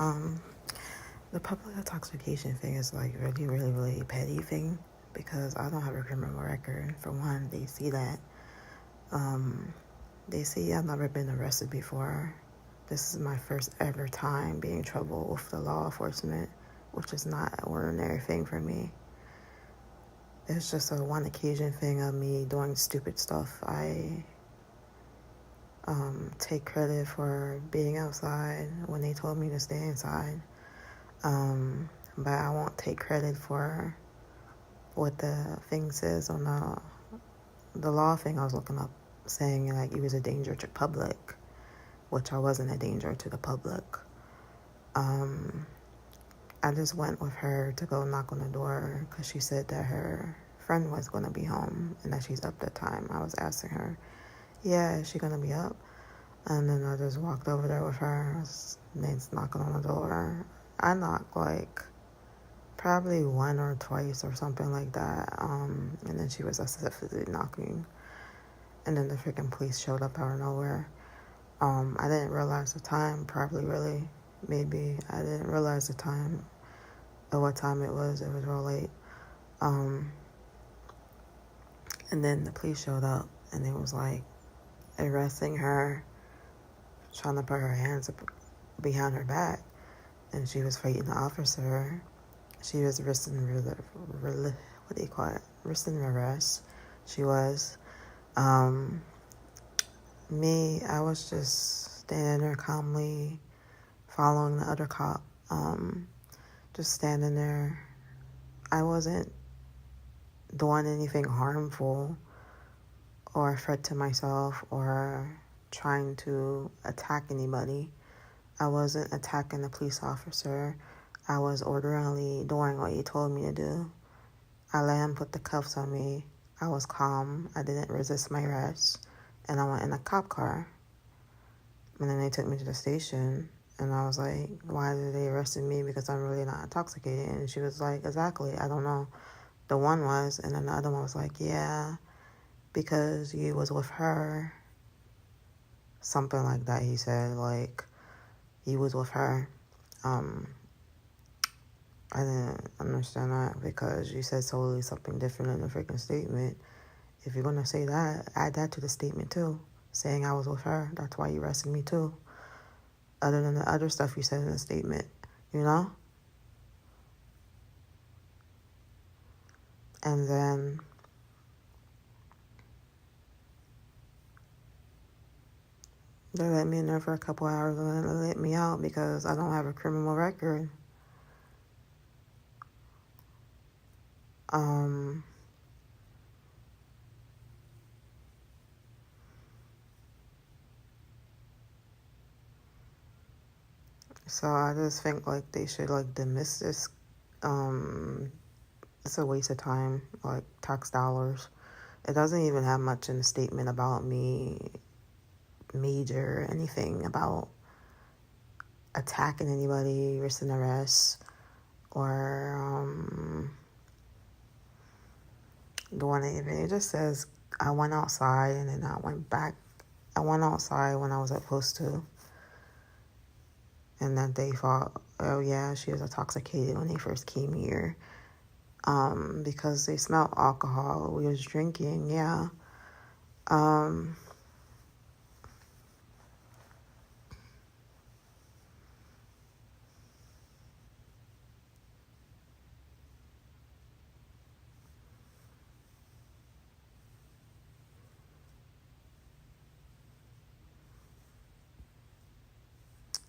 Um, the public intoxication thing is like really, really, really petty thing because I don't have a criminal record. For one, they see that. They see I've never been arrested before. This is my first ever time being in trouble with the law enforcement, which is not an ordinary thing for me. It's just a one occasion thing of me doing stupid stuff. I take credit for being outside when they told me to stay inside. But I won't take credit for what the thing says on the law thing I was looking up, saying like he was a danger to public, which I wasn't a danger to the public. I just went with her to go knock on the door because she said that her friend was going to be home and that she's up that time. I was asking her, yeah, is she going to be up? And then I just walked over there with her. Nate's knocking on the door. I knocked like probably one or twice or something like that. And then she was excessively knocking. And then the freaking police showed up out of nowhere. I didn't realize the time, probably really, maybe. I didn't realize the time or what time it was. It was real late. And then the police showed up and it was like arresting her, trying to put her hands up behind her back. And she was fighting the officer. She was resisting arrest. She was. Me, I was just standing there calmly, following the other cop. Just standing there. I wasn't doing anything harmful or a threat to myself or trying to attack anybody. I wasn't attacking the police officer. I was orderly doing what he told me to do. I let him put the cuffs on me. I was calm. I didn't resist my arrest. And I went in a cop car. And then they took me to the station. And I was like, why did they arrest me? Because I'm really not intoxicated. And she was like, exactly, I don't know. The one was. And then the other one was like, yeah, because you was with her. Something like that, he said. Like, you was with her. I didn't understand that because you said totally something different in the freaking statement. If you're going to say that, add that to the statement too. Saying I was with her. That's why you arrested me too. Other than the other stuff you said in the statement, you know? And then they let me in there for a couple hours and then they let me out because I don't have a criminal record. So I just think like they should like dismiss this. It's a waste of time, like tax dollars. It doesn't even have much in the statement about me, major anything about attacking anybody, risking arrest, or doing anything. It just says I went outside and then I went back. I went outside when I was supposed to. And that they thought, oh yeah, she was intoxicated when they first came here. Because they smelled alcohol. We was drinking, yeah.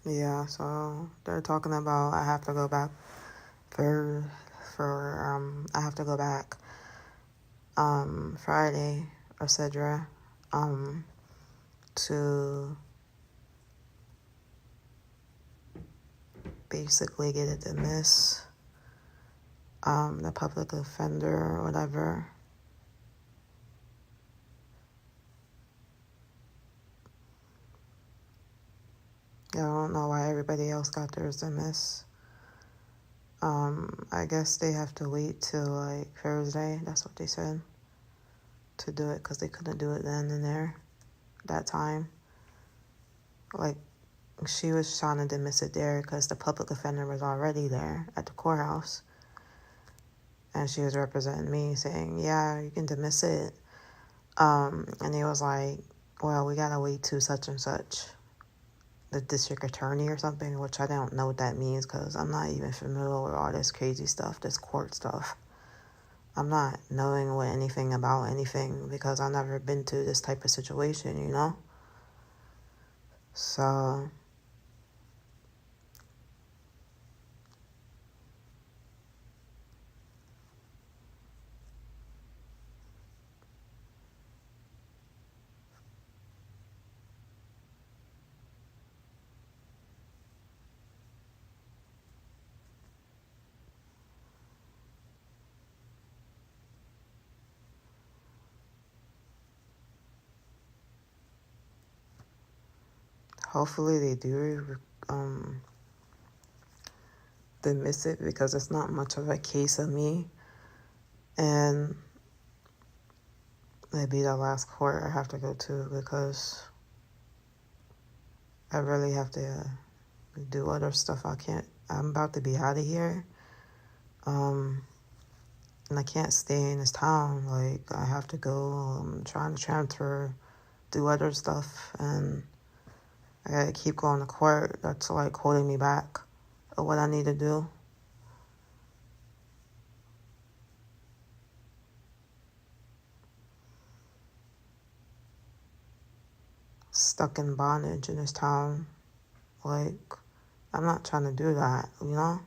Yeah, so they're talking about I have to go back I have to go back Friday, etc. To basically get it dismissed, the public offender or whatever. Yeah, I don't know why everybody else got theirs dismissed. I guess they have to wait till like Thursday. That's what they said, to do it because they couldn't do it then and there, that time. Like she was trying to dismiss it there because the public defender was already there at the courthouse. And she was representing me saying, yeah, you can dismiss it. And he was like, well, we gotta wait to such and such, the district attorney or something, which I don't know what that means because I'm not even familiar with all this crazy stuff, this court stuff. I'm not knowing what anything about anything because I've never been to this type of situation, you know? So hopefully they do dismiss it because it's not much of a case of me. And it'd be the last court I have to go to because I really have to do other stuff. I'm about to be out of here. And I can't stay in this town. Like, I have to go. I'm trying to transfer, do other stuff, and I gotta keep going to court. That's like holding me back of what I need to do. Stuck in bondage in this town. Like, I'm not trying to do that, you know?